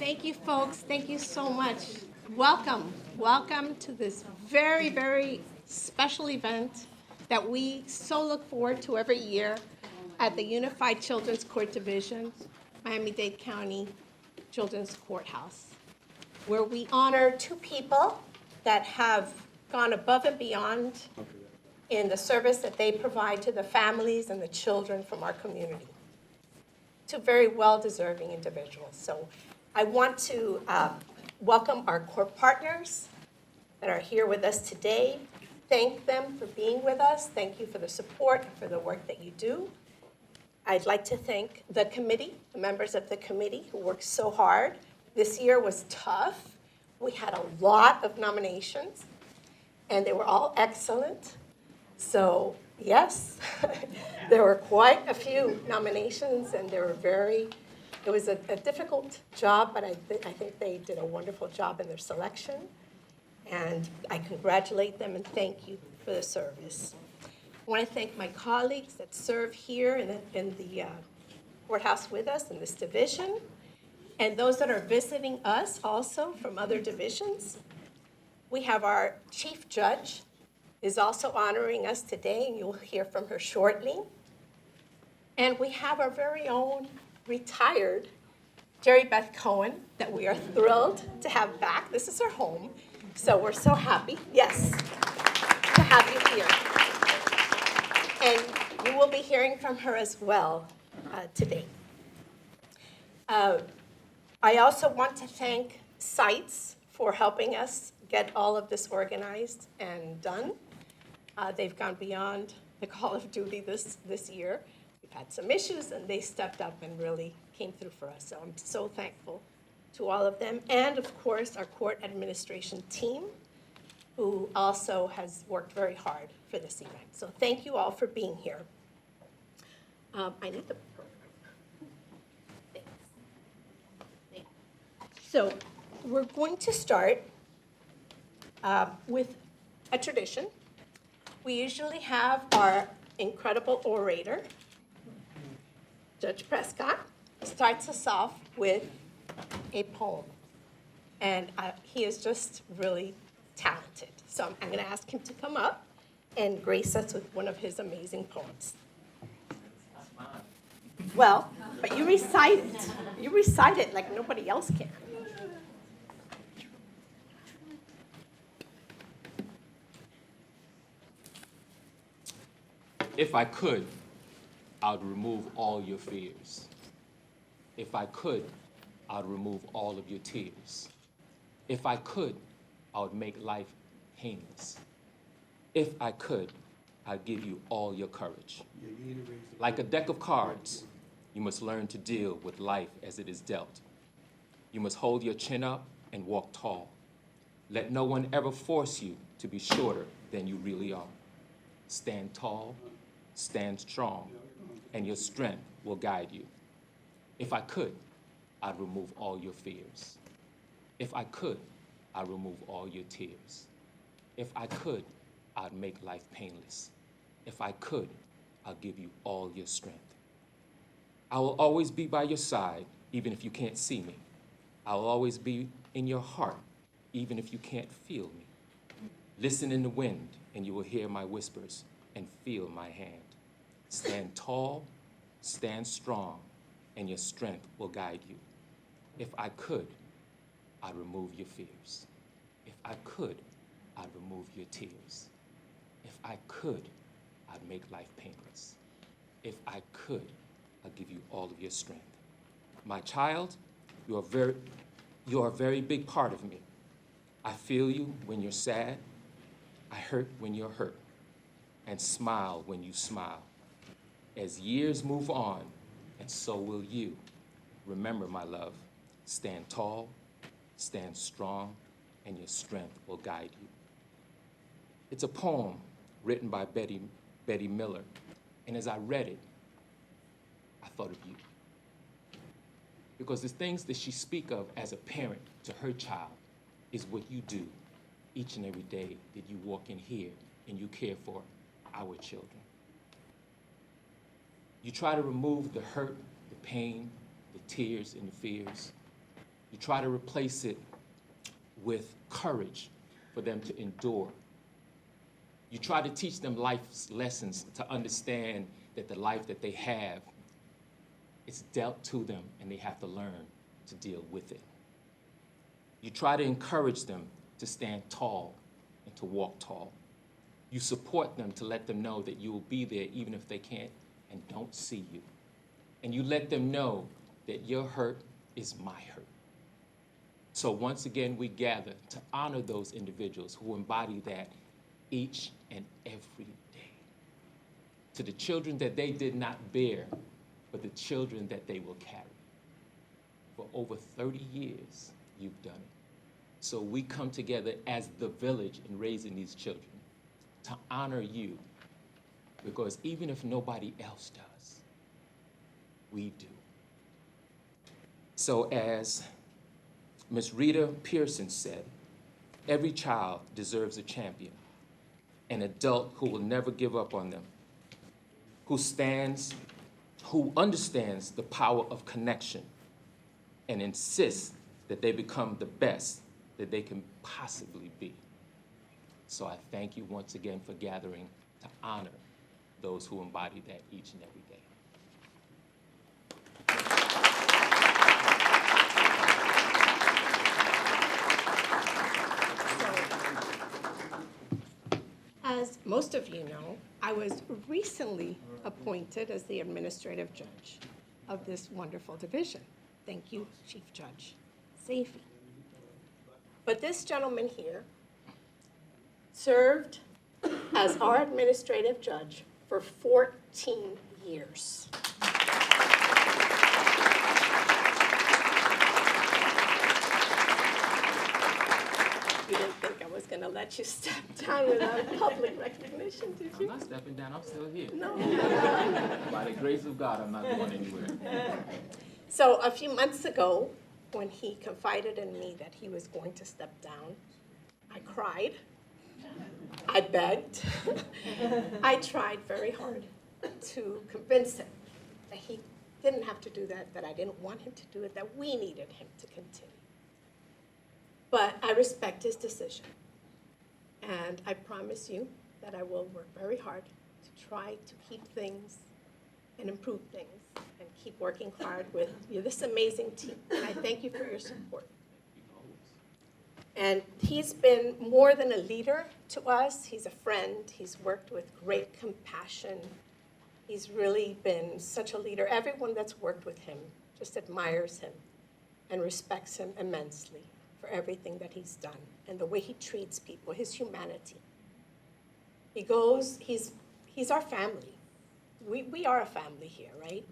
Thank you, folks. Thank you so much. Welcome. Welcome to this very, very special event that we so look forward to every year at the Unified Children's Court Division, Miami-Dade County Children's Courthouse, where we honor two people that have gone above and beyond in the service that they provide to the families and the children from our community. Two very well-deserving individuals. So I want to welcome our court partners that are here with us today. Thank them for being with us. Thank you for the support and for the work that you do. I'd like to thank the committee, the members of the committee who worked so hard. This year was tough. We had a lot of nominations, and they were all excellent. So yes, there were quite a few nominations, and it was a difficult job, but I think they did a wonderful job in their selection. And I congratulate them and thank you for the service. I want to thank my colleagues that serve here in the courthouse with us in this division, and those that are visiting us also from other divisions. We have our chief judge is also honoring us today, and you'll hear from her shortly. And we have our very own retired Jerry Beth Cohen that we are thrilled to have back. This is her home, so we're so happy, yes, to have you here. And you will be hearing from her as well today. I also want to thank Sites for helping us get all of this organized and done. They've gone beyond the call of duty this year. We've had some issues, and they stepped up and really came through for us. So I'm so thankful to all of them. And, of course, our court administration team, who also has worked very hard for this event. So thank you all for being here. I need the program. Thanks. So we're going to start with a tradition. We usually have our incredible orator, Judge Prescott, starts us off with a poem. And he is just really talented. So I'm going to ask him to come up and grace us with one of his amazing poems. Well, but you recite it. You recite it like nobody else can. If I could, I'd remove all your fears. If I could, I'd remove all of your tears. If I could, I would make life painless. If I could, I'd give you all your courage. Like a deck of cards, you must learn to deal with life as it is dealt. You must hold your chin up and walk tall. Let no one ever force you to be shorter than you really are. Stand tall, stand strong, and your strength will guide you. If I could, I'd remove all your fears. If I could, I'd remove all your tears. If I could, I'd make life painless. If I could, I'll give you all your strength. I will always be by your side, even if you can't see me. I will always be in your heart, even if you can't feel me. Listen in the wind, and you will hear my whispers and feel my hand. Stand tall, stand strong, and your strength will guide you. If I could, I'd remove your fears. If I could, I'd remove your tears. If I could, I'd make life painless. If I could, I'd give you all of your strength. My child, you are a very big part of me. I feel you when you're sad. I hurt when you're hurt, and smile when you smile. As years move on, and so will you. Remember, my love, stand tall, stand strong, and your strength will guide you. It's a poem written by Betty Miller, and as I read it, I thought of you. Because the things that she speaks of as a parent to her child is what you do each and every day that you walk in here and you care for our children. You try to remove the hurt, the pain, the tears, and the fears. You try to replace it with courage for them to endure. You try to teach them life's lessons to understand that the life that they have is dealt to them and they have to learn to deal with it. You try to encourage them to stand tall and to walk tall. You support them to let them know that you will be there even if they can't and don't see you. And you let them know that your hurt is my hurt. So once again, we gather to honor those individuals who embody that each and every day. To the children that they did not bear, but the children that they will carry. For over 30 years, you've done it. So we come together as the village in raising these children to honor you, because even if nobody else does, we do. So as Ms. Rita Pearson said, every child deserves a champion, an adult who will never give up on them, who understands the power of connection and insists that they become the best that they can possibly be. So I thank you once again for gathering to honor those who embody that each and every day. As most of you know, I was recently appointed as the administrative judge of this wonderful division. Thank you, Chief Judge Safi. But this gentleman here served as our administrative judge for 14 years. You didn't think I was going to let you step down without public recognition, did I'm you? not stepping down, I'm still here. No. By the grace of God, I'm not going anywhere. So a few months ago, when he confided in me that he was going to step down, I cried, I begged, I tried very hard to convince him that he didn't have to do that I didn't want him to do it, that we needed him to continue. But I respect his decision, and I promise you that I will work very hard to try to keep things and improve things and keep working hard with you, this amazing team. And I thank you for your support. And he's been more than a leader to us. He's a friend. He's worked with great compassion. He's really been such a leader. Everyone that's worked with him just admires him and respects him immensely for everything that he's done and the way he treats people, his humanity. He's our family. We are a family here, right?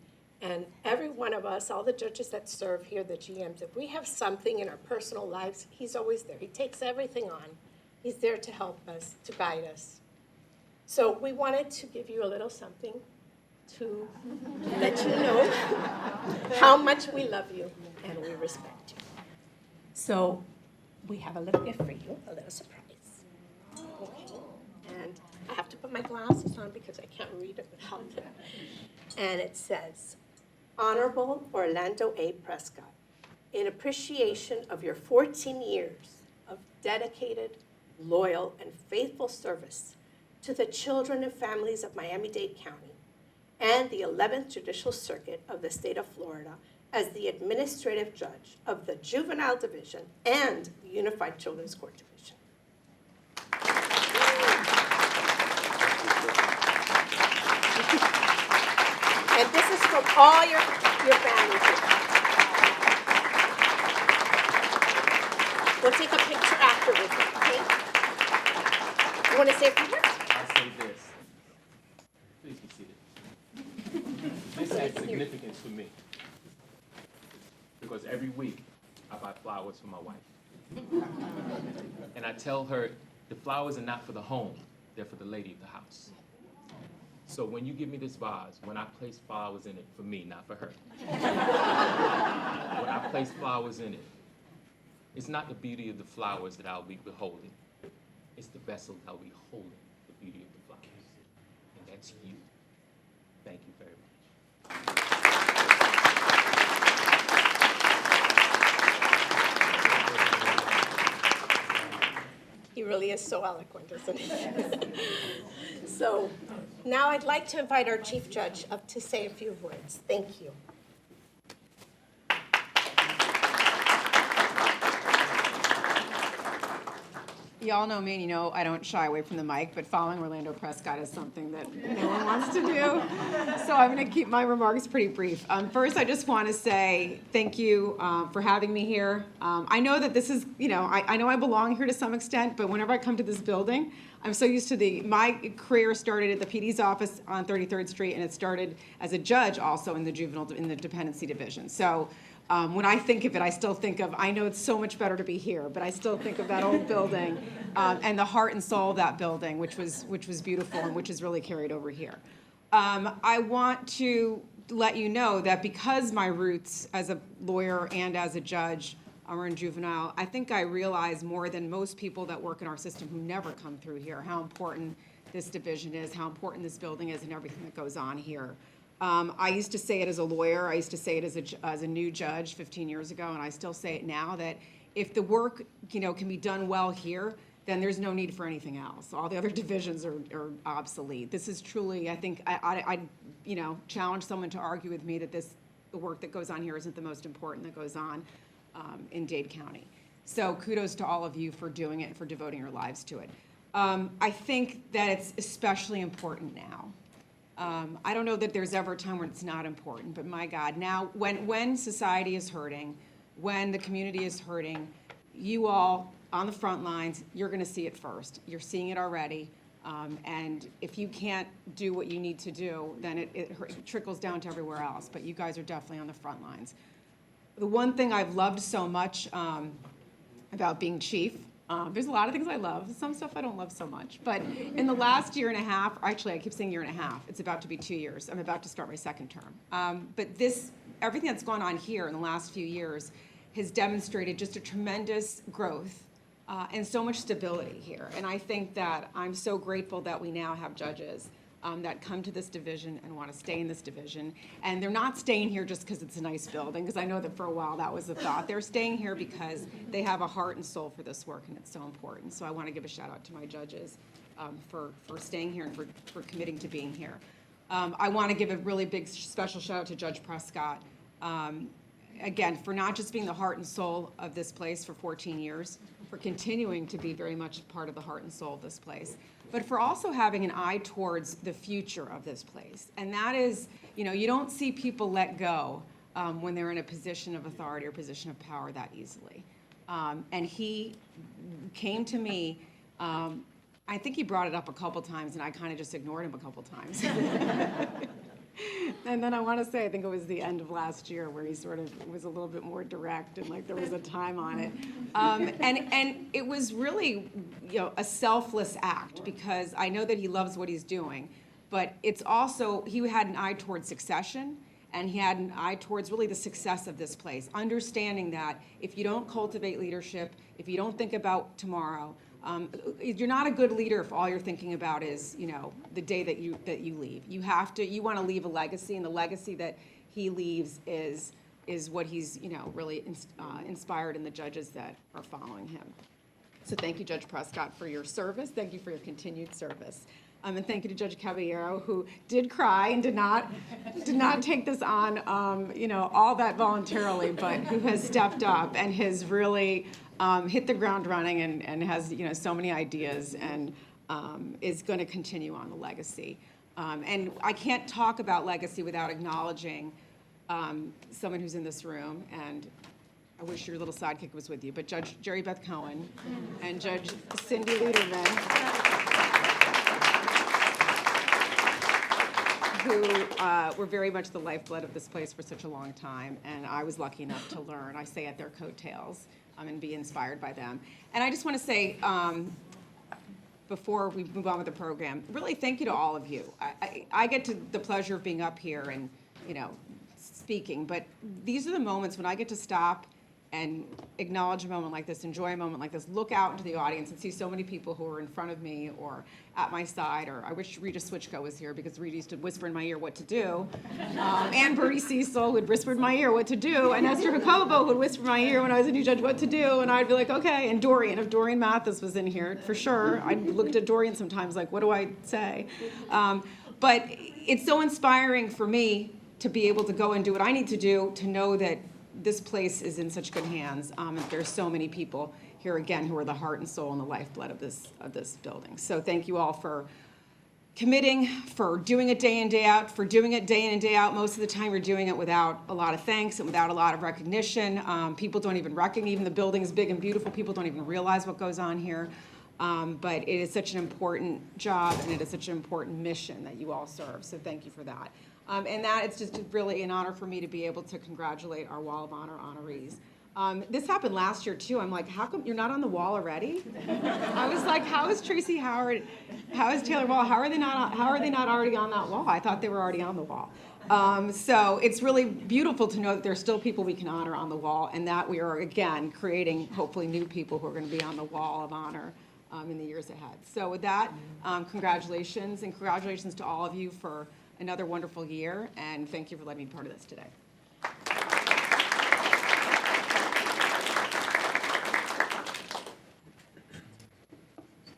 And every one of us, all the judges that serve here, the GMs, if we have something in our personal lives, he's always there. He takes everything on. He's there to help us, to guide us. So we wanted to give you a little something to let you know how much we love you and we respect you. So we have a little gift for you, a little surprise. Okay. And I have to put my glasses on because I can't read it without them. And it says, Honorable Orlando A. Prescott, in appreciation of your 14 years of dedicated, loyal, and faithful service to the children and families of Miami-Dade County and the 11th Judicial Circuit of the state of Florida as the administrative judge of the Juvenile Division and the Unified Children's Court Division. And this is from all your family here. We'll take a picture afterwards, okay? You want to say a few words? I'll say this. Please be seated. This has significance for me. Because every week I buy flowers for my wife. And I tell her the flowers are not for the home, they're for the lady of the house. So when you give me this vase, when I place flowers in it, for me, not for her. When I place flowers in it, it's not the beauty of the flowers that I'll be beholding. It's the vessel that I'll be holding, the beauty of the flowers. And that's you. Thank you very much. really is so eloquent, isn't he? So now I'd like to invite our Chief Judge up to say a few words. Thank you. Y'all know me, and you know I don't shy away from the mic, but following Orlando Prescott is something that no one wants to do. So I'm going to keep my remarks pretty brief. First, I just want to say thank you for having me here. I know that this is, I know I belong here to some extent, but whenever I come to this building, I'm so used to my career started at the PD's office on 33rd Street, and it started as a judge also in the dependency division. So when I think of it, I still think of, I know it's so much better to be here, but I still think of that old building and the heart and soul of that building, which was beautiful and which is really carried over here. I want to let you know that because my roots as a lawyer and as a judge are in juvenile, I think I realize more than most people that work in our system who never come through here how important this division is, how important this building is, and everything that goes on here. I used to say it as a lawyer, I used to say it as a new judge 15 years ago, and I still say it now, that if the work can be done well here, then there's no need for anything else. All the other divisions are obsolete. This is truly, I think, I challenge someone to argue with me that the work that goes on here isn't the most important that goes on in Dade County. So kudos to all of you for doing it and for devoting your lives to it. I think that it's especially important now. I don't know that there's ever a time when it's not important, but my God, now when society is hurting, when the community is hurting, you all on the front lines, you're going to see it first. You're seeing it already, and if you can't do what you need to do, then it trickles down to everywhere else, but you guys are definitely on the front lines. The one thing I've loved so much about being chief, there's a lot of things I love. Some stuff I don't love so much. But in the last year and a half, actually I keep saying year and a half, it's about to be 2 years. I'm about to start my second term. But everything that's gone on here in the last few years has demonstrated just a tremendous growth and so much stability here. And I think that I'm so grateful that we now have judges that come to this division and want to stay in this division. And they're not staying here just because it's a nice building, because I know that for a while that was the thought. They're staying here because they have a heart and soul for this work, and it's so important. So I want to give a shout out to my judges for staying here and for committing to being here. I want to give a really big special shout out to Judge Prescott, again, for not just being the heart and soul of this place for 14 years, for continuing to be very much part of the heart and soul of this place, but for also having an eye towards the future of this place. And that is, you don't see people let go when they're in a position of authority or position of power that easily. And he came to me, I think he brought it up a couple times, and I kind of just ignored him a couple times. And then I want to say, I think it was the end of last year where he sort of was a little bit more direct, and like there was a time on it. And it was really, a selfless act, because I know that he loves what he's doing, but it's also, he had an eye towards succession, and he had an eye towards really the success of this place, understanding that if you don't cultivate leadership, if you don't think about tomorrow, you're not a good leader if all you're thinking about is, the day that you leave. You want to leave a legacy, and the legacy that he leaves is what he's, really inspired in the judges that are following him. So thank you, Judge Prescott, for your service. Thank you for your continued service. And thank you to Judge Caballero, who did cry and did not take this on, all that voluntarily, but who has stepped up and has really hit the ground running and has, so many ideas and is going to continue on the legacy. And I can't talk about legacy without acknowledging someone who's in this room, and I wish your little sidekick was with you, but Judge Jerry Beth Cohen and Judge Cindy Liederman, who were very much the lifeblood of this place for such a long time, and I was lucky enough to learn, I say, at their coattails and be inspired by them. And I just want to say, before we move on with the program, really thank you to all of you. I get the pleasure of being up here and, speaking, but these are the moments when I get to stop and acknowledge a moment like this, enjoy a moment like this, look out into the audience and see so many people who are in front of me or at my side, or I wish Rita Switchko was here because Rita used to whisper in my ear what to do, and Bertie Cecil would whisper in my ear what to do, and Esther Jacobo would whisper in my ear when I was a new judge what to do, and I'd be like, okay, and Dorian, if Dorian Mathis was in here, for sure, I looked at Dorian sometimes like, what do I say? But it's so inspiring for me to be able to go and do what I need to do, to know that this place is in such good hands, and there's so many people here again who are the heart and soul and the lifeblood of this building. So thank you all for committing, for doing it day in, day out, for doing it day in and day out. Most of the time you're doing it without a lot of thanks and without a lot of recognition. People don't even recognize, even the building is big and beautiful, people don't even realize what goes on here. But it is such an important job and it is such an important mission that you all serve. So thank you for that. And that it's just really an honor for me to be able to congratulate our Wall of Honor honorees. This happened last year too. I'm like, how come you're not on the wall already? I was like, how is Tracy Howard, how is Taylor Wall, how are they not already on that wall? I thought they were already on the wall. So it's really beautiful to know that there's still people we can honor on the wall, and that we are again creating hopefully new people who are going to be on the Wall of Honor in the years ahead. So with that, congratulations, and congratulations to all of you for another wonderful year, and thank you for letting me be part of this today.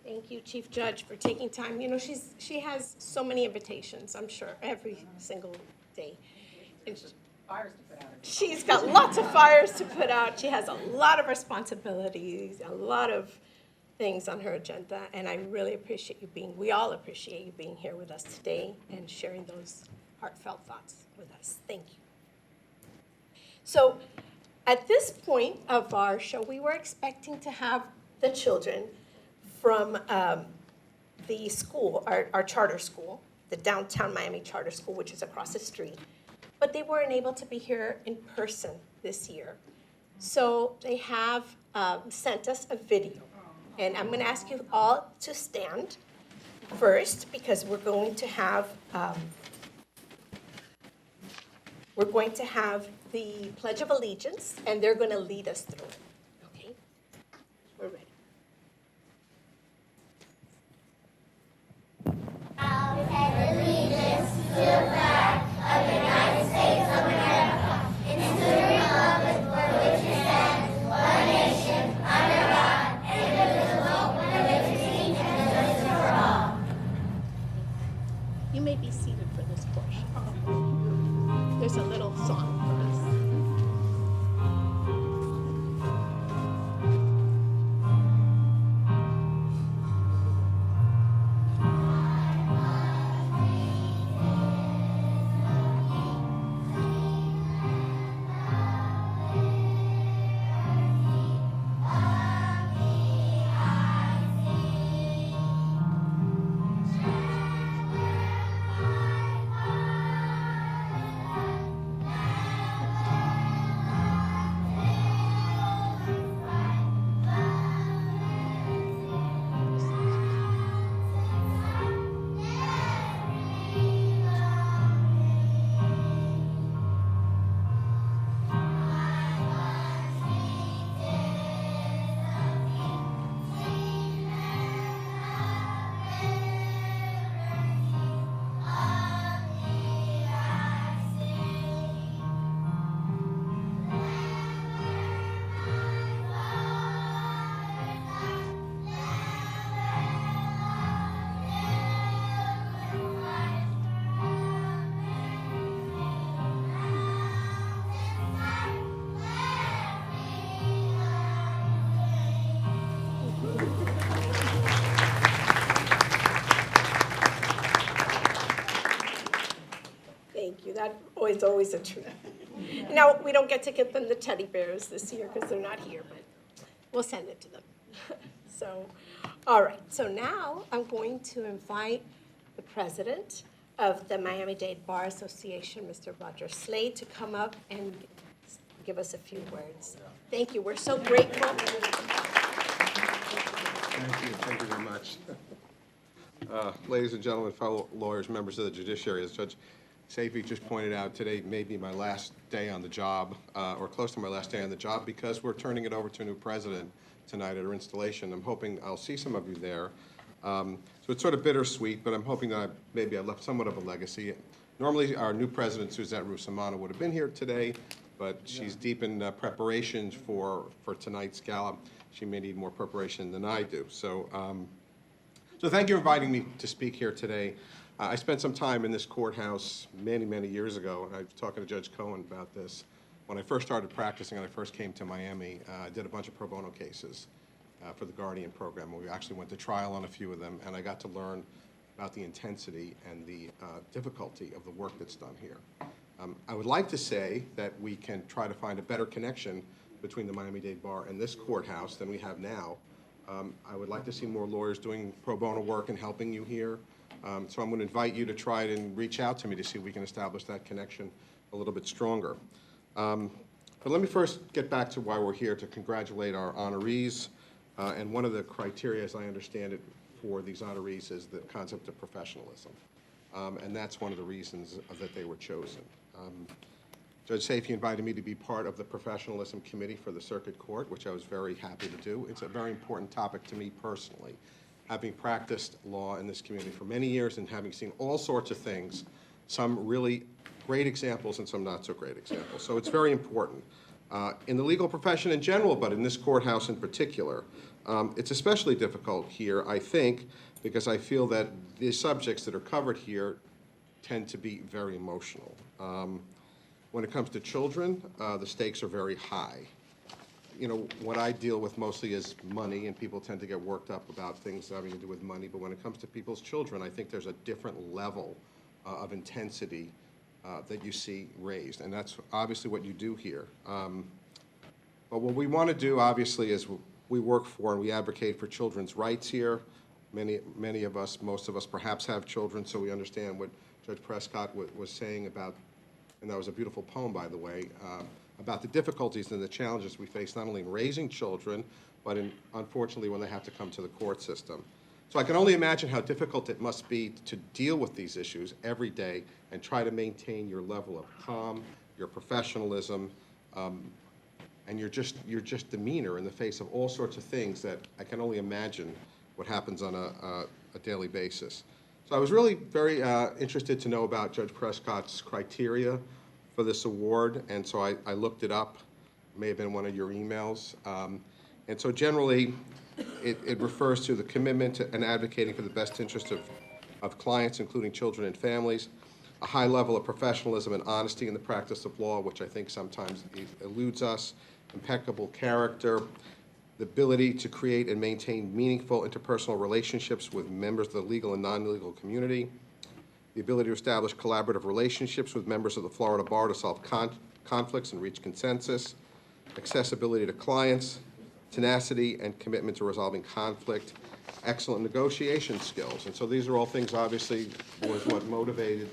Thank you, Chief Judge, for taking time. You know, she has so many invitations, I'm sure, every single day. And Fires to put out. she's got lots of fires to put out. She has a lot of responsibilities, a lot of things on her agenda, and I really appreciate you we all appreciate you being here with us today and sharing those heartfelt thoughts with us. Thank you. So at this point of our show, we were expecting to have the children from the school, our charter school, the downtown Miami charter school, which is across the street, but they weren't able to be here in person this year. So they have sent us a video. And I'm going to ask you all to stand first because we're going to have the Pledge of Allegiance, and they're going to lead us through it. Okay? We're ready. You may be seated for this portion. There's a little song for us. Thank you. That is always a treat. Now, we don't get to give them the teddy bears this year because they're not here, but we'll send it to them. So, all right. So now I'm going to invite the president of the Miami-Dade Bar Association, Mr. Roger Slade, to come up and give us a few words. Thank you. We're so grateful. Thank you very much. Ladies and gentlemen, fellow lawyers, members of the judiciary, as Judge Seifi just pointed out, today may be my last day on the job, or close to my last day on the job, because we're turning it over to a new president tonight at our installation. I'm hoping I'll see some of you there. So it's sort of bittersweet, but I'm hoping that maybe I left somewhat of a legacy. Normally, our new president, Suzette Rusamano, would have been here today, but she's deep in preparations for tonight's gala. She may need more preparation than I do. So thank you for inviting me to speak here today. I spent some time in this courthouse many, many years ago, and I was talking to Judge Cohen about this. When I first started practicing and I first came to Miami, I did a bunch of pro bono cases for the Guardian program. We actually went to trial on a few of them, and I got to learn about the intensity and the difficulty of the work that's done here. I would like to say that we can try to find a better connection between the Miami-Dade Bar and this courthouse than we have now. I would like to see more lawyers doing pro bono work and helping you here. So I'm going to invite you to try and reach out to me to see if we can establish that connection a little bit stronger. But let me first get back to why we're here, to congratulate our honorees. And one of the criteria, as I understand it, for these honorees is the concept of professionalism. And that's one of the reasons that they were chosen. Judge Seifi invited me to be part of the Professionalism Committee for the Circuit Court, which I was very happy to do. It's a very important topic to me personally. Having practiced law in this community for many years and having seen all sorts of things, some really great examples and some not so great examples. So it's very important. In the legal profession in general, but in this courthouse in particular, it's especially difficult here, I think, because I feel that the subjects that are covered here tend to be very emotional. When it comes to children, the stakes are very high. You know, what I deal with mostly is money, and people tend to get worked up about things having to do with money, but when it comes to people's children, I think there's a different level of intensity that you see raised, and that's obviously what you do here. But what we want to do, obviously, is we work for and we advocate for children's rights here. Many of us, most of us perhaps have children, so we understand what Judge Prescott was saying about, and that was a beautiful poem, by the way, about the difficulties and the challenges we face not only in raising children, but unfortunately when they have to come to the court system. So I can only imagine how difficult it must be to deal with these issues every day and try to maintain your level of calm, your professionalism, and your just demeanor in the face of all sorts of things that I can only imagine what happens on a daily basis. So I was really very interested to know about Judge Prescott's criteria for this award, and so I looked it up. It may have been one of your emails. And so generally, it refers to the commitment to and advocating for the best interest of clients, including children and families, a high level of professionalism and honesty in the practice of law, which I think sometimes eludes us, impeccable character, the ability to create and maintain meaningful interpersonal relationships with members of the legal and non-legal community, the ability to establish collaborative relationships with members of the Florida Bar to solve conflicts and reach consensus, accessibility to clients, tenacity and commitment to resolving conflict, excellent negotiation skills. And so these are all things, obviously, was what motivated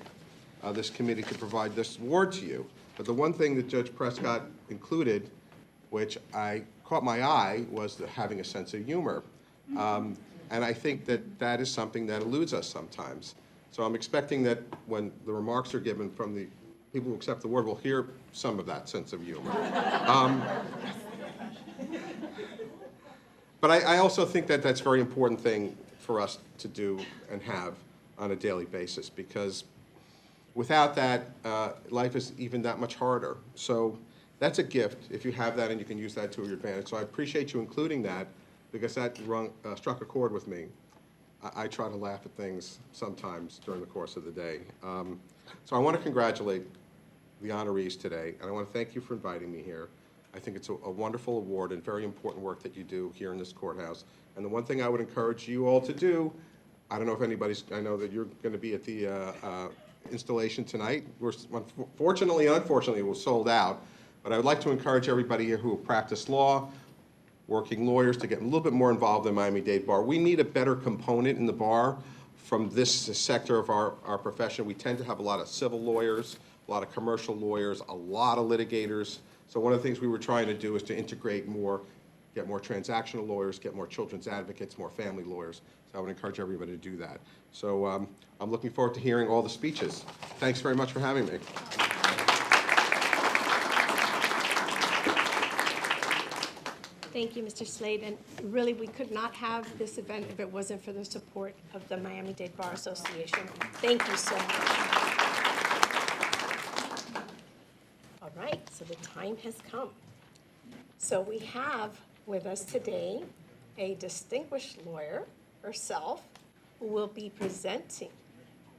this committee to provide this award to you. But the one thing that Judge Prescott included, which I caught my eye, was having a sense of humor. And I think that that is something that eludes us sometimes. So I'm expecting that when the remarks are given from the people who accept the award, we'll hear some of that sense of humor. But I also think that that's a very important thing for us to do and have on a daily basis, because without that, life is even that much harder. So that's a gift if you have that and you can use that to your advantage. So I appreciate you including that, because that struck a chord with me. I try to laugh at things sometimes during the course of the day. So I want to congratulate the honorees today, and I want to thank you for inviting me here. I think it's a wonderful award and very important work that you do here in this courthouse. And the one thing I would encourage you all to do, I don't know if anybody's, I know that you're going to be at the installation tonight. Fortunately, unfortunately, we're sold out. But I would like to encourage everybody here who practice law, working lawyers, to get a little bit more involved in Miami-Dade Bar. We need a better component in the bar from this sector of our profession. We tend to have a lot of civil lawyers, a lot of commercial lawyers, a lot of litigators. So one of the things we were trying to do is to integrate more, get more transactional lawyers, get more children's advocates, more family lawyers. So I would encourage everybody to do that. So I'm looking forward to hearing all the speeches. Thanks very much for having me. Thank you, Mr. Slade, and really, we could not have this event if it wasn't for the support of the Miami-Dade Bar Association. Thank you so much. All right, so the time has come. So we have with us today a distinguished lawyer herself who will be presenting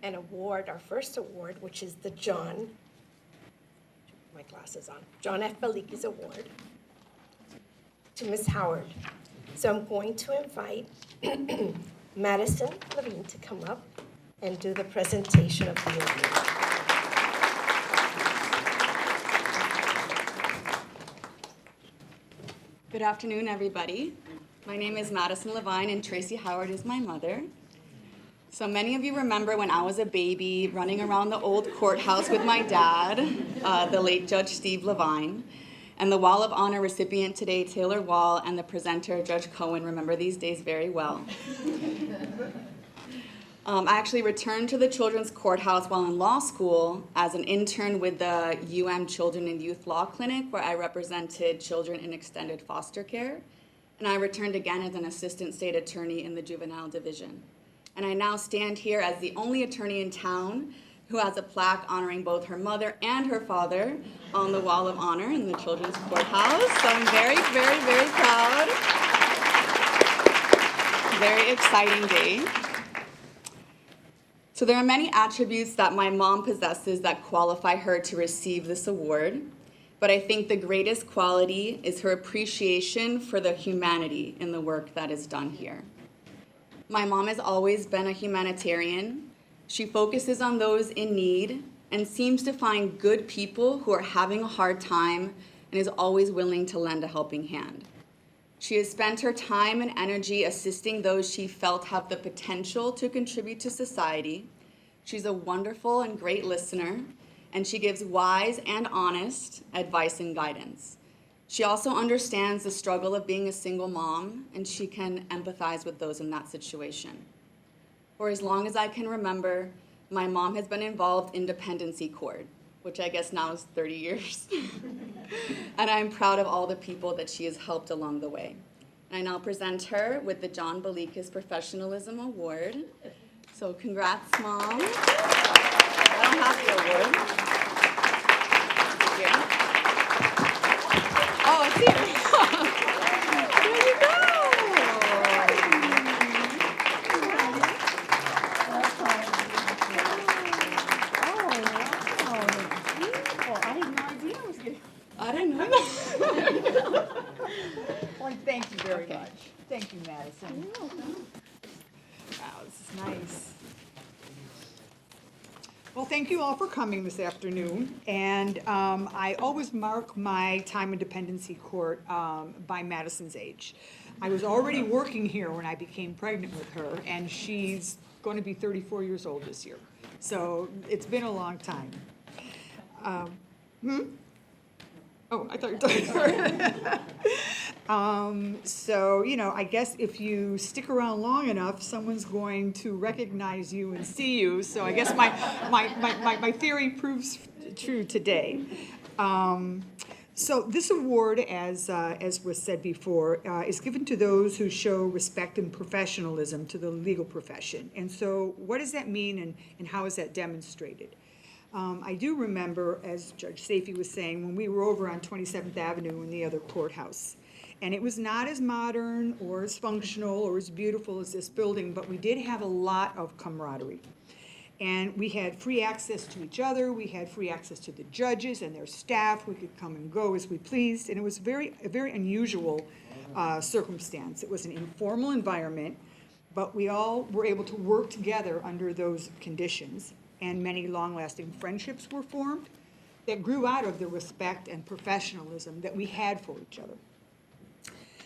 an award, our first award, which is the John F. Belickis Award, to Ms. Howard. So I'm going to invite Madison Levine to come up and do the presentation of the award. Good afternoon, everybody. My name is Madison Levine, and Tracy Howard is my mother. So many of you remember when I was a baby running around the old courthouse with my dad, the late Judge Steve Levine, and the Wall of Honor recipient today, Taylor Wall, and the presenter, Judge Cohen, remember these days very well. I actually returned to the Children's Courthouse while in law school as an intern with the Children and Youth Law Clinic, where I represented children in extended foster care. And I returned again as an assistant state attorney in the juvenile division. And I now stand here as the only attorney in town who has a plaque honoring both her mother and her father on the Wall of Honor in the Children's Courthouse. So I'm very, very, very proud. Very exciting day. So there are many attributes that my mom possesses that qualify her to receive this award, but I think the greatest quality is her appreciation for the humanity in the work that is done here. My mom has always been a humanitarian. She focuses on those in need and seems to find good people who are having a hard time and is always willing to lend a helping hand. She has spent her time and energy assisting those she felt have the potential to contribute to society. She's a wonderful and great listener, and she gives wise and honest advice and guidance. She also understands the struggle of being a single mom, and she can empathize with those in that situation. For as long as I can remember, my mom has been involved in dependency court, which I guess now is 30 years. And I'm proud of all the people that she has helped along the way. And I now present her with the John Belickis Professionalism Award. So congrats, Mom. I don't have the award. Here. Oh, it's here. There you go. I didn't know that. Well, thank you very much. Thank you, Madison. Wow, this is nice. Well, thank you all for coming this afternoon. And I always mark my time in dependency court by Madison's age. I was already working here when I became pregnant with her, and she's going to be 34 years old this year. So it's been a long time. Oh, I thought you were talking. So, you know, I guess if you stick around long enough, someone's going to recognize you and see you. So I guess my theory proves true today. So this award, as was said before, is given to those who show respect and professionalism to the legal profession. And so what does that mean, and how is that demonstrated? I do remember, as Judge Safey was saying, when we were over on 27th Avenue in the other courthouse. And it was not as modern or as functional or as beautiful as this building, but we did have a lot of camaraderie. And we had free access to each other. We had free access to the judges and their staff. We could come and go as we pleased. And it was a very unusual circumstance. It was an informal environment, but we all were able to work together under those conditions. And many long-lasting friendships were formed that grew out of the respect and professionalism that we had for each other.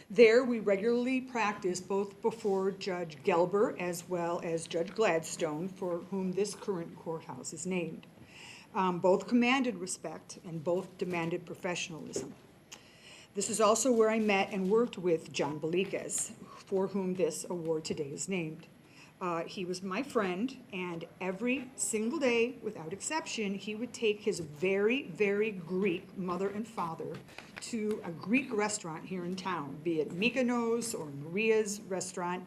There, we regularly practiced both before Judge Gelber as well as Judge Gladstone, for whom this current courthouse is named. Both commanded respect and both demanded professionalism. This is also where I met and worked with John Belickis, for whom this award today is named. He was my friend, and every single day, without exception, he would take his very, very Greek mother and father to a Greek restaurant here in town, be it Mykonos or Maria's restaurant,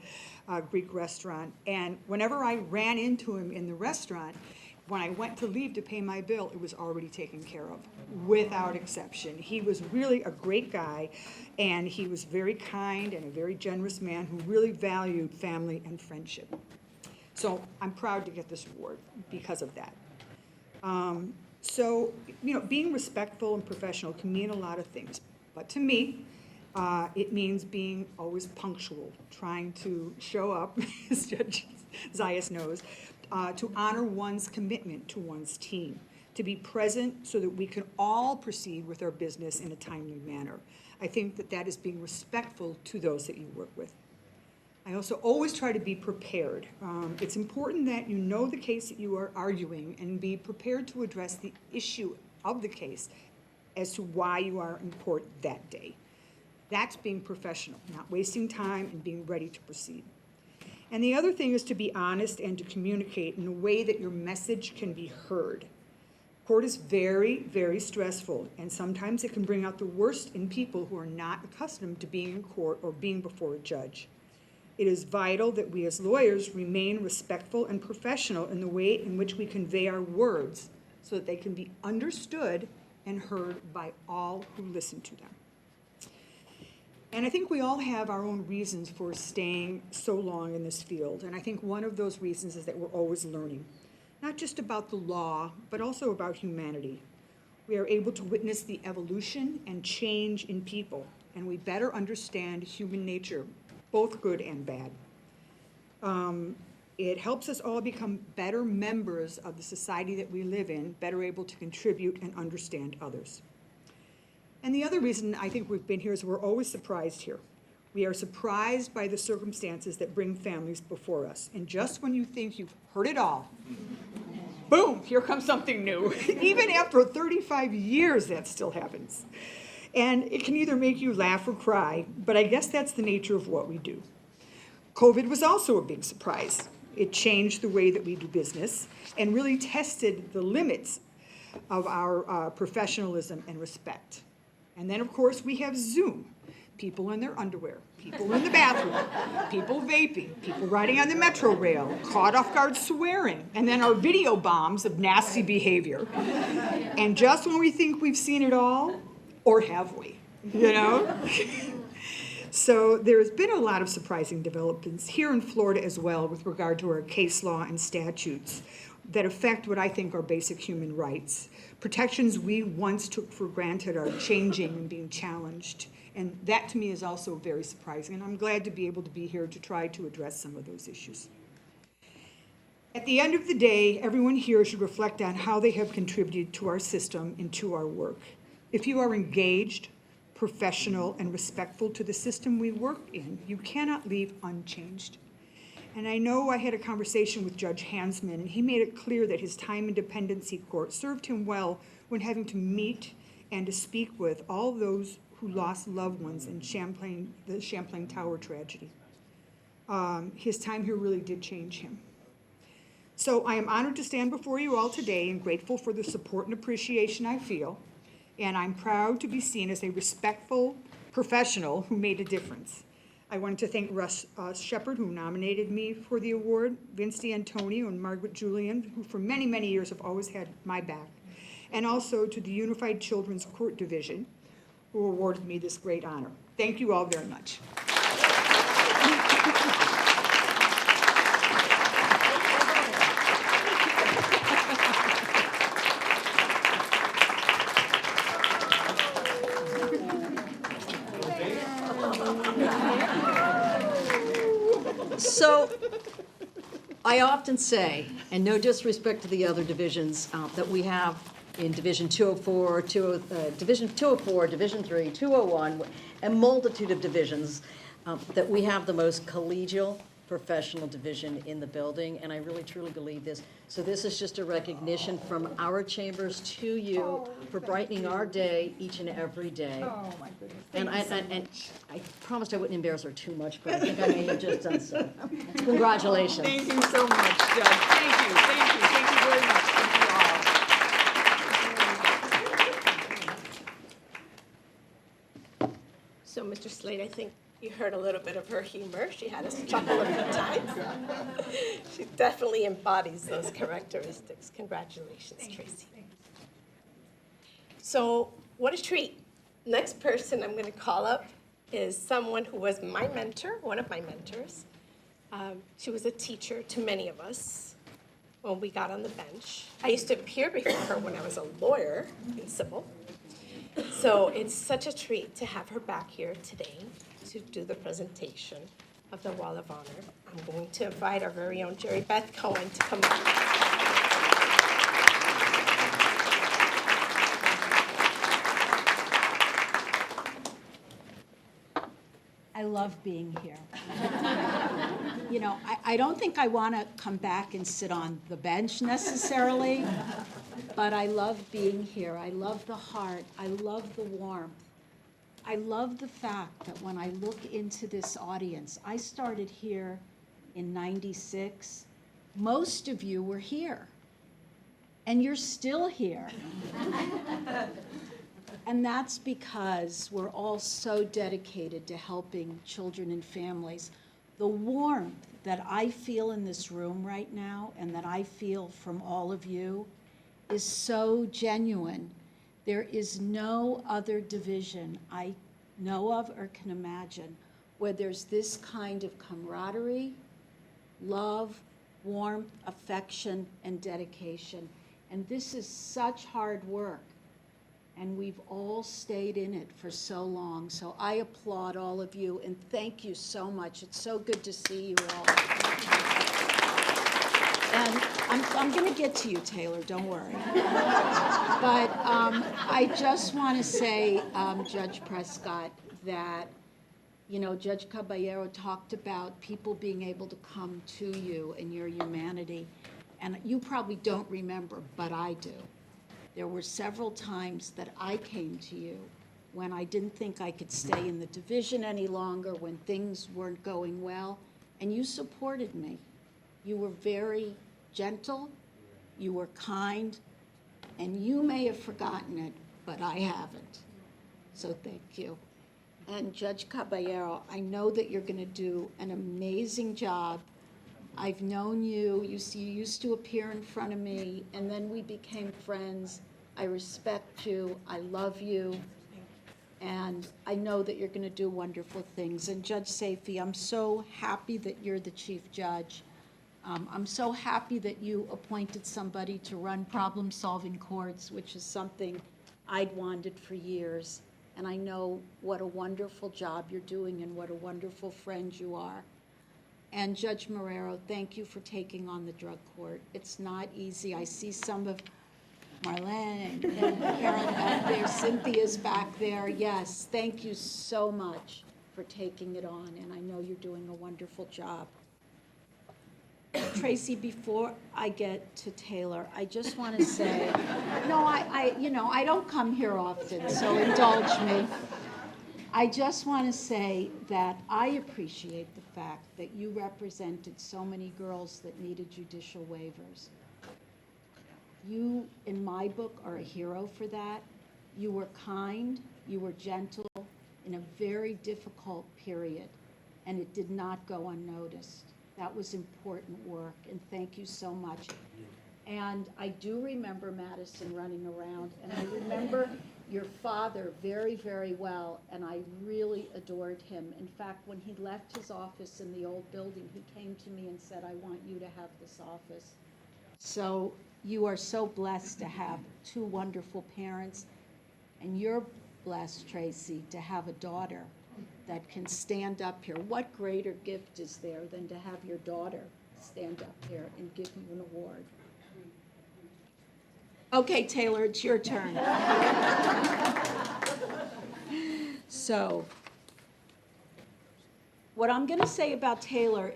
Greek restaurant. And whenever I ran into him in the restaurant, when I went to leave to pay my bill, it was already taken care of, without exception. He was really a great guy, and he was very kind and a very generous man who really valued family and friendship. So I'm proud to get this award because of that. So, being respectful and professional can mean a lot of things. But to me, it means being always punctual, trying to show up, as Judge Zayas knows, to honor one's commitment to one's team, to be present so that we can all proceed with our business in a timely manner. I think that is being respectful to those that you work with. I also always try to be prepared. It's important that you know the case that you are arguing and be prepared to address the issue of the case as to why you are in court that day. That's being professional, not wasting time and being ready to proceed. And the other thing is to be honest and to communicate in a way that your message can be heard. Court is very, very stressful, and sometimes it can bring out the worst in people who are not accustomed to being in court or being before a judge. It is vital that we as lawyers remain respectful and professional in the way in which we convey our words so that they can be understood and heard by all who listen to them. And I think we all have our own reasons for staying so long in this field. And I think one of those reasons is that we're always learning, not just about the law, but also about humanity. We are able to witness the evolution and change in people, and we better understand human nature, both good and bad. It helps us all become better members of the society that we live in, better able to contribute and understand others. And the other reason I think we've been here is we're always surprised here. We are surprised by the circumstances that bring families before us. And just when you think you've heard it all, boom, here comes something new. Even after 35 years, that still happens. And it can either make you laugh or cry, but I guess that's the nature of what we do. COVID was also a big surprise. It changed the way that we do business and really tested the limits of our professionalism and respect. And then, of course, we have Zoom. People in their underwear, people in the bathroom, people vaping, people riding on the metro rail, caught off guard swearing, and then our video bombs of nasty behavior. And just when we think we've seen it all, or have we, So there's been a lot of surprising developments here in Florida as well with regard to our case law and statutes that affect what I think are basic human rights. Protections we once took for granted are changing and being challenged. And that to me is also very surprising. And I'm glad to be able to be here to try to address some of those issues. At the end of the day, everyone here should reflect on how they have contributed to our system and to our work. If you are engaged, professional, and respectful to the system we work in, you cannot leave unchanged. And I know I had a conversation with Judge Hansman, and he made it clear that his time in dependency court served him well when having to meet and to speak with all those who lost loved ones in the Champlain Tower tragedy. His time here really did change him. So I am honored to stand before you all today and grateful for the support and appreciation I feel. And I'm proud to be seen as a respectful professional who made a difference. I wanted to thank Russ Shepard, who nominated me for the award, Vince D'Antonio and Margaret Julian, who for many, many years have always had my back, and also to the Unified Children's Court Division, who awarded me this great honor. Thank you all very much. So I often say, and no disrespect to the other divisions that we have in Division 204, Division 204, Division 3, 201, a multitude of divisions, that we have the most collegial professional division in the building, and I really truly believe this. So this is just a recognition from our chambers to you for brightening our day each and every day. Oh, my goodness. And I promised I wouldn't embarrass her too much, but I think I may have just done so. Congratulations. Thank you so much, Judge. Thank you very much. Thank you all. So, Mr. Slade, I think you heard a little bit of her humor. She had us chuckle a few times. She definitely embodies those characteristics. Congratulations, Tracy. So, what a treat. Next person I'm going to call up is someone who was my mentor, one of my mentors. She was a teacher to many of us when we got on the bench. I used to appear before her when I was a lawyer in civil. So it's such a treat to have her back here today to do the presentation of the Wall of Honor. I'm going to invite our very own Jerry Beth Cohen to come up. I love being here. You know, I don't think I want to come back and sit on the bench necessarily, but I love being here. I love the heart. I love the warmth. I love the fact that when I look into this audience, I started here in '96. Most of you were here, and you're still here. And that's because we're all so dedicated to helping children and families. The warmth that I feel in this room right now and that I feel from all of you is so genuine. There is no other division I know of or can imagine where there's this kind of camaraderie, love, warmth, affection, and dedication. And this is such hard work. And we've all stayed in it for so long. So I applaud all of you and thank you so much. It's so good to see you all. And I'm going to get to you, Taylor, don't worry. But I just want to say, Judge Prescott, that, you know, Judge Caballero talked about people being able to come to you and your humanity. And you probably don't remember, but I do. There were several times that I came to you when I didn't think I could stay in the division any longer, when things weren't going well, and you supported me. You were very gentle, you were kind, and you may have forgotten it, but I haven't. So thank you. And Judge Caballero, I know that you're going to do an amazing job. I've known you, you used to appear in front of me, and then we became friends. I respect you, I love you, and I know that you're going to do wonderful things. And Judge Safey, I'm so happy that you're the chief judge. I'm so happy that you appointed somebody to run problem-solving courts, which is something I'd wanted for years. And I know what a wonderful job you're doing and what a wonderful friend you are. And Judge Marrero, thank you for taking on the drug court. It's not easy. I see some of Marlene and Karen back there, Cynthia's back there. Yes, thank you so much for taking it on, and I know you're doing a wonderful job. Tracy, before I get to Taylor, I just want to say, no, I don't come here often, so indulge me. I just want to say that I appreciate the fact that you represented so many girls that needed judicial waivers. You, in my book, are a hero for that. You were kind, you were gentle in a very difficult period, and it did not go unnoticed. That was important work, and thank you so much. And I do remember Madison running around, and I remember your father very, very well, and I really adored him. In fact, when he left his office in the old building, he came to me and said, I want you to have this office. So you are so blessed to have two wonderful parents, and you're blessed, Tracy, to have a daughter that can stand up here. What greater gift is there than to have your daughter stand up here and give you an award? Okay, Taylor, it's your turn. So, what I'm going to say about Taylor,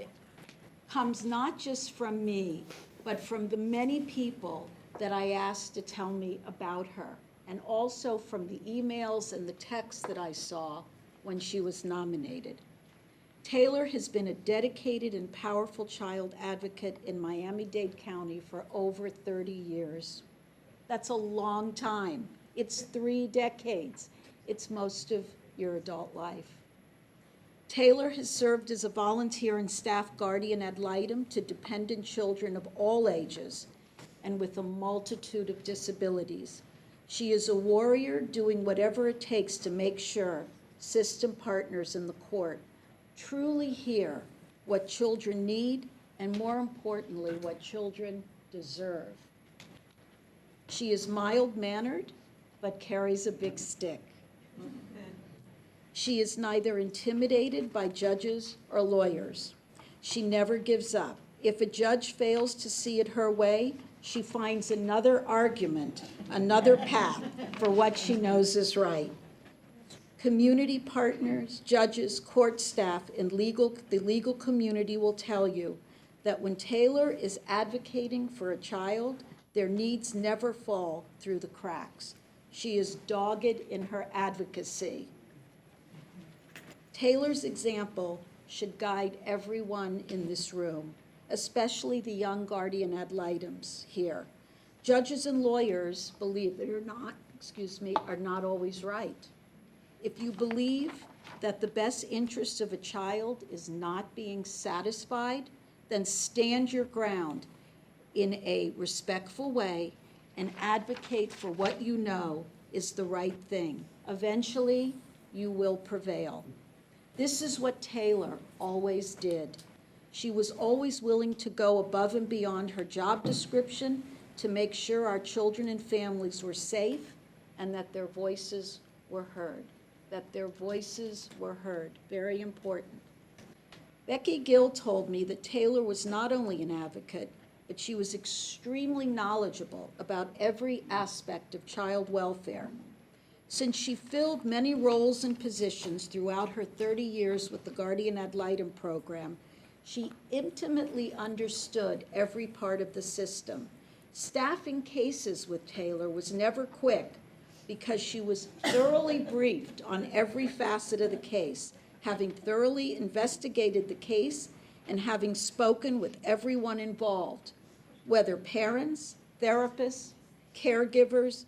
comes not just from me, but from the many people that I asked to tell me about her, and also from the emails and the texts that I saw when she was nominated. Taylor has been a dedicated and powerful child advocate in Miami-Dade County for over 30 years. That's a long time. It's 3 decades. It's most of your adult life. Taylor has served as a volunteer and staff guardian ad litem to dependent children of all ages and with a multitude of disabilities. She is a warrior doing whatever it takes to make sure system partners in the court truly hear what children need and, more importantly, what children deserve. She is mild-mannered, but carries a big stick. She is neither intimidated by judges or lawyers. She never gives up. If a judge fails to see it her way, she finds another argument, another path for what she knows is right. Community partners, judges, court staff, and the legal community will tell you that when Taylor is advocating for a child, their needs never fall through the cracks. She is dogged in her advocacy. Taylor's example should guide everyone in this room, especially the young guardian ad litems here. Judges and lawyers, believe it or not, are not always right. If you believe that the best interest of a child is not being satisfied, then stand your ground in a respectful way and advocate for what you know is the right thing. Eventually, you will prevail. This is what Taylor always did. She was always willing to go above and beyond her job description to make sure our children and families were safe and that their voices were heard. Very important. Becky Gill told me that Taylor was not only an advocate, but she was extremely knowledgeable about every aspect of child welfare. Since she filled many roles and positions throughout her 30 years with the Guardian Ad Litem program, she intimately understood every part of the system. Staffing cases with Taylor was never quick because she was thoroughly briefed on every facet of the case, having thoroughly investigated the case and having spoken with everyone involved, whether parents, therapists, caregivers,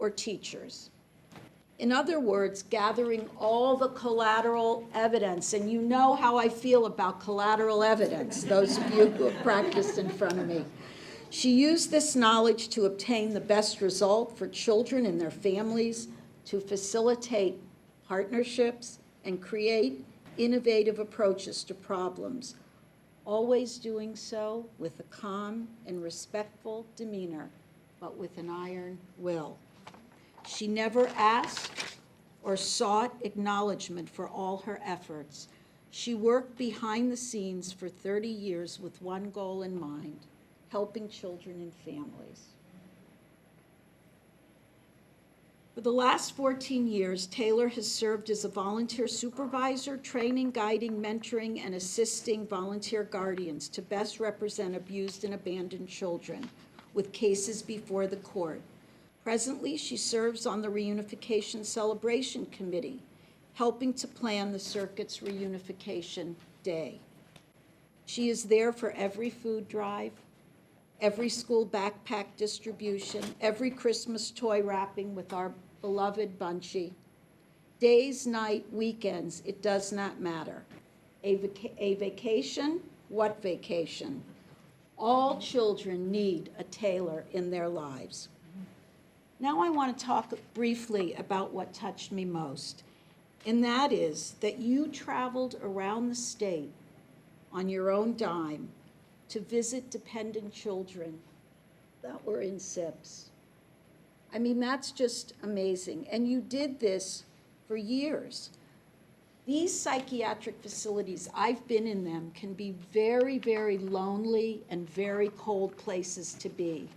or teachers. In other words, gathering all the collateral evidence, and you know how I feel about collateral evidence, those of you who have practiced in front of me. She used this knowledge to obtain the best result for children and their families, to facilitate partnerships, and create innovative approaches to problems, always doing so with a calm and respectful demeanor, but with an iron will. She never asked or sought acknowledgement for all her efforts. She worked behind the scenes for 30 years with one goal in mind: helping children and families. For the last 14 years, Taylor has served as a volunteer supervisor, training, guiding, mentoring, and assisting volunteer guardians to best represent abused and abandoned children with cases before the court. Presently, she serves on the Reunification Celebration Committee, helping to plan the circuit's Reunification Day. She is there for every food drive, every school backpack distribution, every Christmas toy wrapping with our beloved Bunchy. Days, night, weekends, it does not matter. A vacation? What vacation? All children need a Taylor in their lives. Now I want to talk briefly about what touched me most, and that is that you traveled around the state on your own dime to visit dependent children that were in SIPs. I mean, that's just amazing. And you did this for years. These psychiatric facilities, I've been in them, can be very, very lonely and very cold places to be.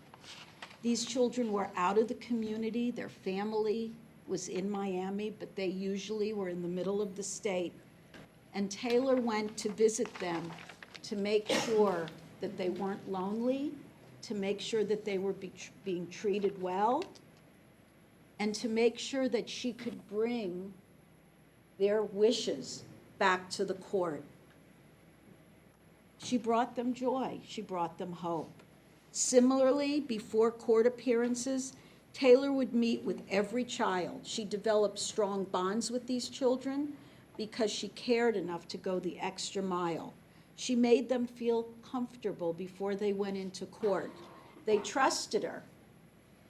These children were out of the community. Their family was in Miami, but they usually were in the middle of the state. And Taylor went to visit them to make sure that they weren't lonely, to make sure that they were being treated well, and to make sure that she could bring their wishes back to the court. She brought them joy. She brought them hope. Similarly, before court appearances, Taylor would meet with every child. She developed strong bonds with these children because she cared enough to go the extra mile. She made them feel comfortable before they went into court. They trusted her.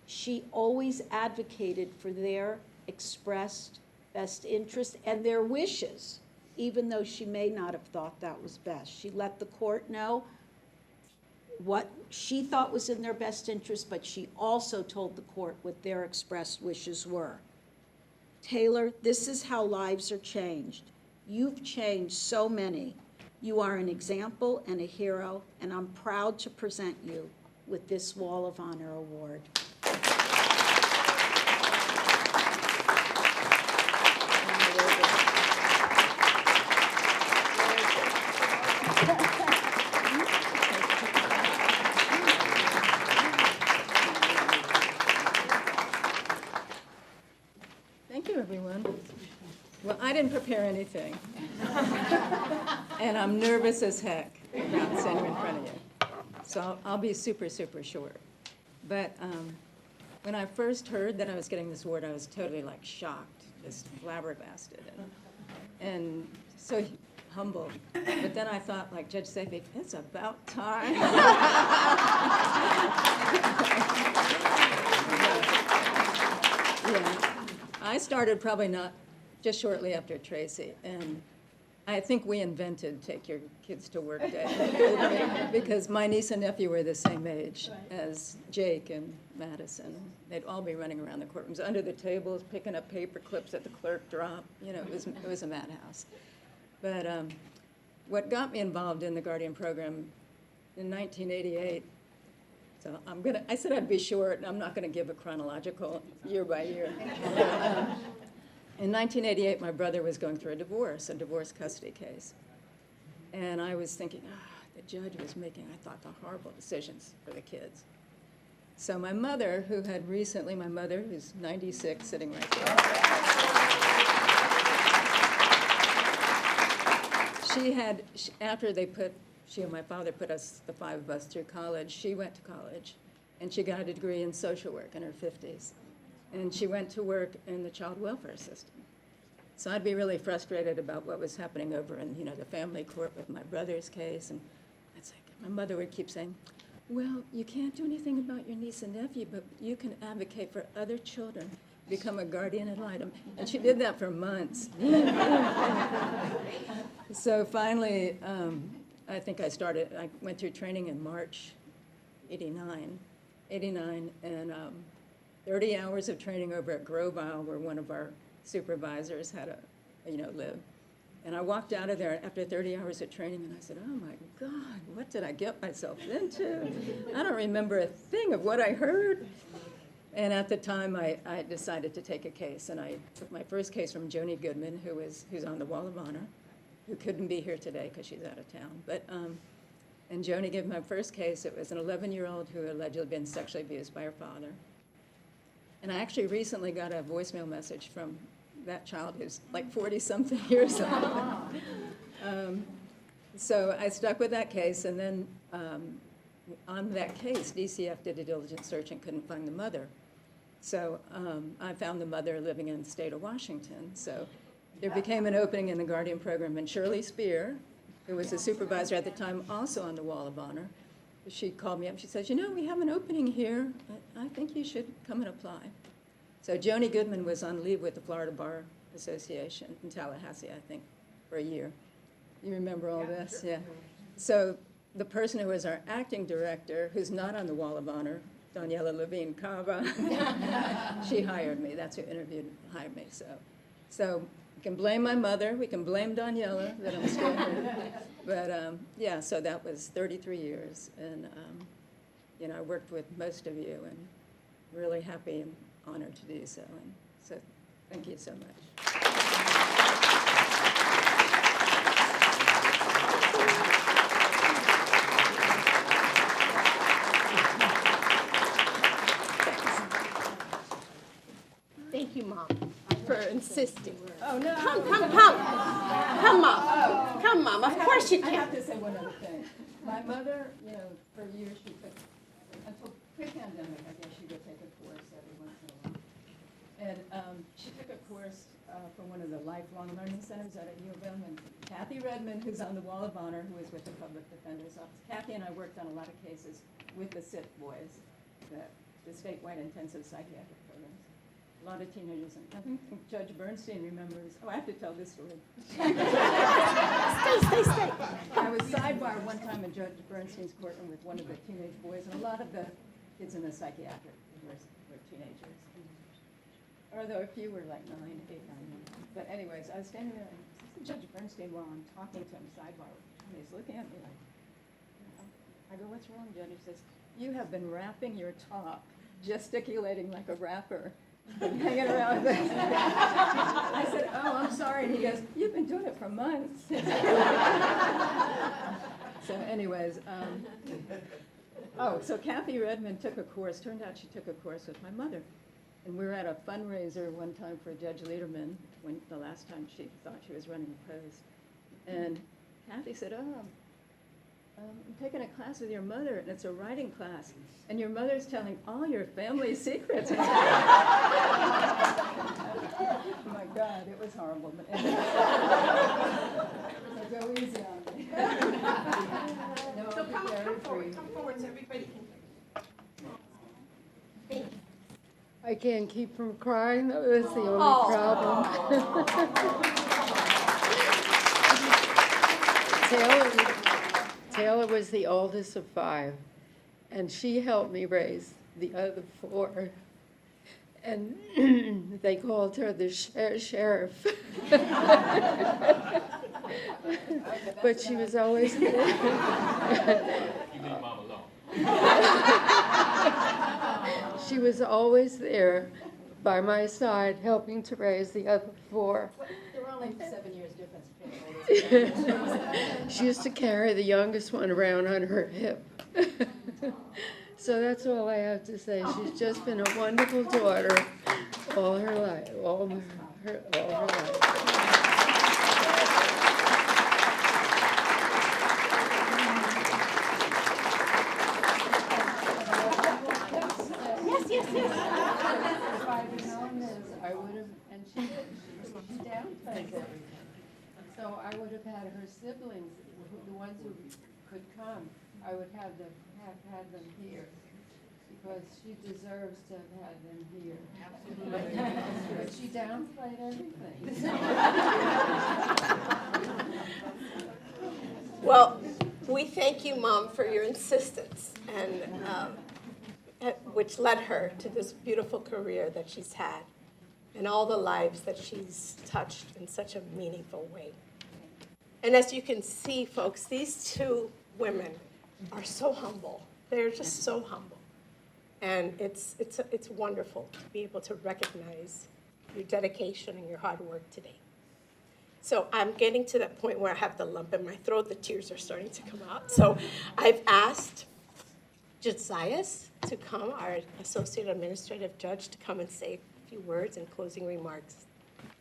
She always advocated for their expressed best interest and their wishes, even though she may not have thought that was best. She let the court know what she thought was in their best interest, but she also told the court what their expressed wishes were. Taylor, this is how lives are changed. You've changed so many. You are an example and a hero, and I'm proud to present you with this Wall of Honor award. Thank you, everyone. Well, I didn't prepare anything. And I'm nervous as heck about standing in front of you. So I'll be super, super short. But when I first heard that I was getting this award, I was totally like shocked, just flabbergasted, and so humbled. But then I thought, like Judge Seifig, it's about time. Yeah. I started probably not just shortly after Tracy, and I think we invented Take Your Kids to Work Day because my niece and nephew were the same age as Jake and Madison. They'd all be running around the courtrooms, under the tables, picking up paper clips that the clerk dropped. You know, it was a madhouse. But what got me involved in the Guardian program in 1988, so I said I'd be short, and I'm not gonna give a chronological year by year. In 1988, my brother was going through a divorce custody case. And I was thinking, the judge was making, I thought, the horrible decisions for the kids. So my mother, my mother, who's 96, sitting right there. After she and my father put us, the five of us, through college, she went to college, and she got a degree in social work in her 50s. And she went to work in the child welfare system. So I'd be really frustrated about what was happening over in, the family court with my brother's case. And it's like, my mother would keep saying, well, you can't do anything about your niece and nephew, but you can advocate for other children, become a guardian ad litem. And she did that for months. So finally, I think I went through training in March 89, and 30 hours of training over at Grovile, where one of our supervisors had lived. And I walked out of there after 30 hours of training, and I said, oh my God, what did I get myself into? I don't remember a thing of what I heard. And at the time, I decided to take a case, and I took my first case from Joni Goodman, who's on the Wall of Honor, who couldn't be here today because she's out of town. But and Joni gave my first case. It was an 11-year-old who had allegedly been sexually abused by her father. And I actually recently got a voicemail message from that child who's like 40-something years old. So I stuck with that case, and then on that case, DCF did a diligent search and couldn't find the mother. So I found the mother living in the state of Washington. So there became an opening in the Guardian program, and Shirley Spear, who was the supervisor at the time, also on the Wall of Honor, she called me up. She says, we have an opening here. I think you should come and apply. So Joni Goodman was on leave with the Florida Bar Association in Tallahassee, I think, for a year. You remember all this? Yeah. So the person who was our acting director, who's not on the Wall of Honor, Daniela Levine Cava, she hired me. That's who hired me. So we can blame my mother. We can blame Daniela that I'm still here. But so that was 33 years. And, I worked with most of you, and really happy and honored to do so. And so thank you so much. assisting. Oh, no. Come, come, come. Come, Mom. Come, Mom. Of course you I have can. to say one other thing. My mother, for years, she took, until pre-pandemic, I guess she would take a course every once in a while. And she took a course for one of the lifelong learning centers out at U of M. And Kathy Redmond, who's on the Wall of Honor, who is with the Public Defender's Office. Kathy and I worked on a lot of cases with the SIP boys, the statewide intensive psychiatric programs. A lot of teenagers, and I think Judge Bernstein remembers, I have to tell this story. Stay. I was sidebar one time in Judge Bernstein's courtroom with one of the teenage boys, and a lot of the kids in the psychiatric were teenagers. Although a few were like 8, 9. But anyways, I was standing there, and Judge Bernstein, while I'm talking to him sidebar, and he's looking at me like, I go, what's wrong, Judge? He says, you have been rapping your talk, gesticulating like a rapper, and hanging around. I said, oh, I'm sorry. And he goes, you've been doing it for months. So anyways, so Kathy Redmond took a course. Turned out she took a course with my mother. And we were at a fundraiser one time for Judge Lederman, when the last time she thought she was running a post. And Kathy said, I'm taking a class with your mother, and it's a writing class. And your mother's telling all your family secrets. Oh my God, it was horrible. But anyway. So go easy on me. No, So come very forward. free. Come forward so everybody can. I can't keep from crying, though, that's the only problem. Taylor was the oldest of 5, and she helped me raise the other 4. And they called her the sheriff. But she was always there. You leave Mom alone. She was always there by my side, helping to raise the other 4. There were only 7 years difference between all this. She used to carry the youngest one around on her hip. So that's all I have to say. She's just been a wonderful daughter all her life, all her life. Yes. If I'd have known this, I would have, and she downplays everything. So I would have had her siblings, the ones who could come, I would have had them here, because she deserves to have had them here. But she downplayed everything. Well, we thank you, Mom, for your insistence, and which led her to this beautiful career that she's had, and all the lives that she's touched in such a meaningful way. And as you can see, folks, these 2 women are so humble. They're just so humble. And it's wonderful to be able to recognize your dedication and your hard work today. So I'm getting to that point where I have the lump in my throat. The tears are starting to come out. So I've asked Josias to come, our Associate Administrative Judge, to come and say a few words and closing remarks.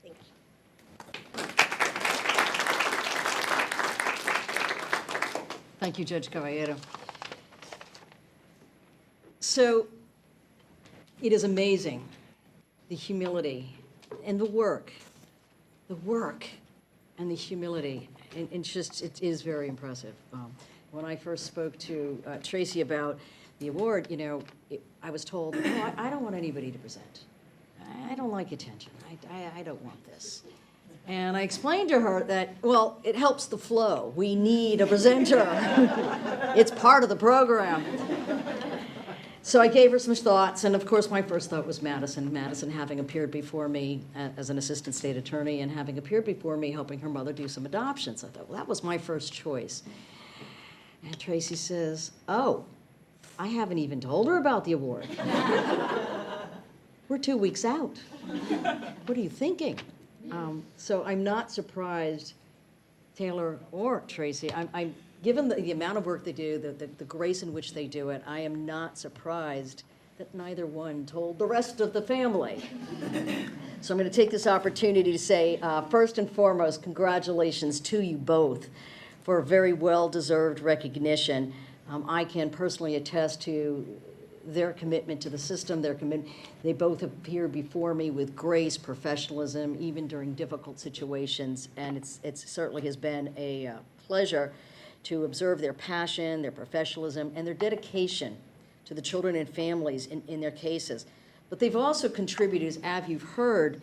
Thank you. Thank you, Judge Caballero. So it is amazing, the humility and the work and the humility. And it is very impressive. When I first spoke to Tracy about the award, I was told, no, I don't want anybody to present. I don't like attention. I don't want this. And I explained to her that, well, it helps the flow. We need a presenter. It's part of the program. So I gave her some thoughts, and of course my first thought was Madison. Madison having appeared before me as an assistant state attorney and having appeared before me helping her mother do some adoptions. I thought, well, that was my first choice. And Tracy says, oh, I haven't even told her about the award. We're 2 weeks out. What are you thinking? So I'm not surprised, Taylor or Tracy. I'm given the amount of work they do, the grace in which they do it, I am not surprised that neither one told the rest of the family. So I'm going to take this opportunity to say, first and foremost, congratulations to you both for a very well-deserved recognition. I can personally attest to their commitment to the system, their commitment. They both appear before me with grace, professionalism, even during difficult situations, and it certainly has been a pleasure to observe their passion, their professionalism, and their dedication to the children and families in their cases. But they've also contributed, as you've heard,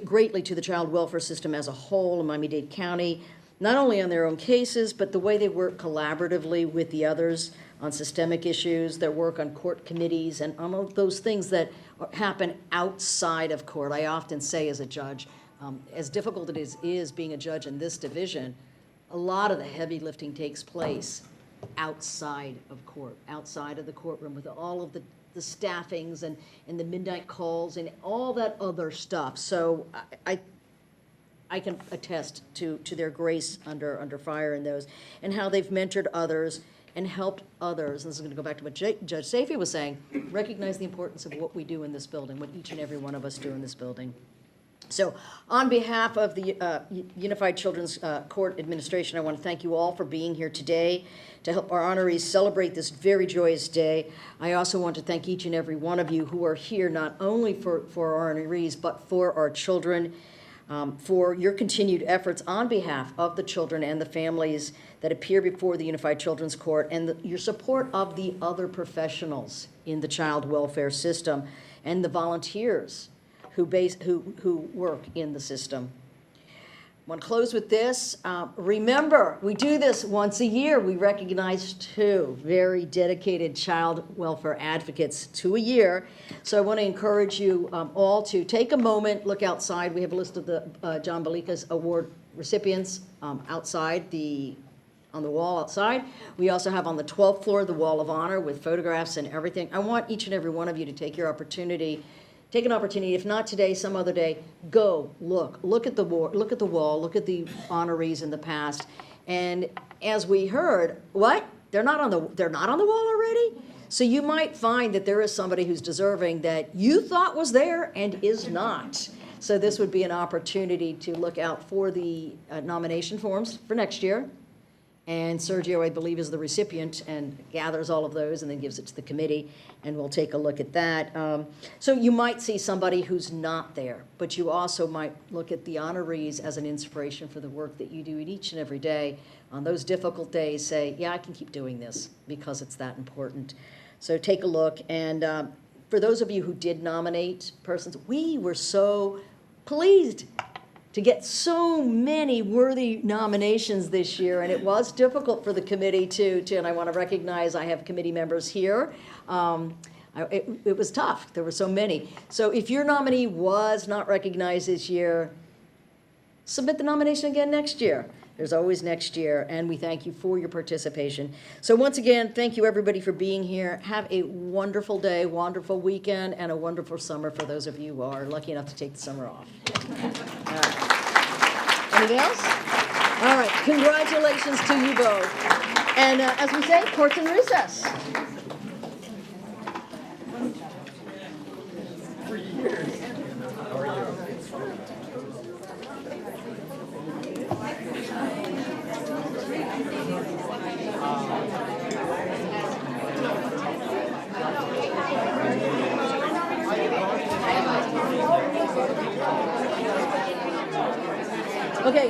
greatly to the child welfare system as a whole in Miami-Dade County, not only on their own cases, but the way they work collaboratively with the others on systemic issues, their work on court committees, and all those things that happen outside of court. I often say as a judge, as difficult it is being a judge in this division, a lot of the heavy lifting takes place outside of court, outside of the courtroom, with all of the staffings and the midnight calls and all that other stuff. So I can attest to their grace under fire in those, and how they've mentored others and helped others. And this is going to go back to what Judge Safie was saying, recognize the importance of what we do in this building, what each and every one of us do in this building. So on behalf of the Unified Children's Court Administration, I want to thank you all for being here today to help our honorees celebrate this very joyous day. I also want to thank each and every one of you who are here not only for our honorees, but for our children, for your continued efforts on behalf of the children and the families that appear before the Unified Children's Court, and your support of the other professionals in the child welfare system and the volunteers who work in the system. I want to close with this. Remember, we do this once a year. We recognize 2 very dedicated child welfare advocates, 2 a year. So I want to encourage you all to take a moment, look outside. We have a list of the John Balika's Award recipients outside on the wall outside. We also have on the 12th floor the Wall of Honor with photographs and everything. I want each and every one of you to take an opportunity, if not today, some other day, go look at the wall, look at the honorees in the past. And as we heard, what? They're not on the wall already? So you might find that there is somebody who's deserving that you thought was there and is not. So this would be an opportunity to look out for the nomination forms for next year. And Sergio, I believe, is the recipient and gathers all of those and then gives it to the committee, and we'll take a look at that. So you might see somebody who's not there, but you also might look at the honorees as an inspiration for the work that you do each and every day. On those difficult days, say, yeah, I can keep doing this because it's that important. So take a look. And for those of you who did nominate persons, we were so pleased to get so many worthy nominations this year, and it was difficult for the committee to and I want to recognize I have committee members here. It was tough. There were so many. So if your nominee was not recognized this year, submit the nomination again next year. There's always next year, and we thank you for your participation. So once again, thank you everybody for being here. Have a wonderful day, wonderful weekend, and a wonderful summer for those of you who are lucky enough to take the summer off. All right. Anything else? All right, congratulations to you both. And as we say, court's in recess. Okay.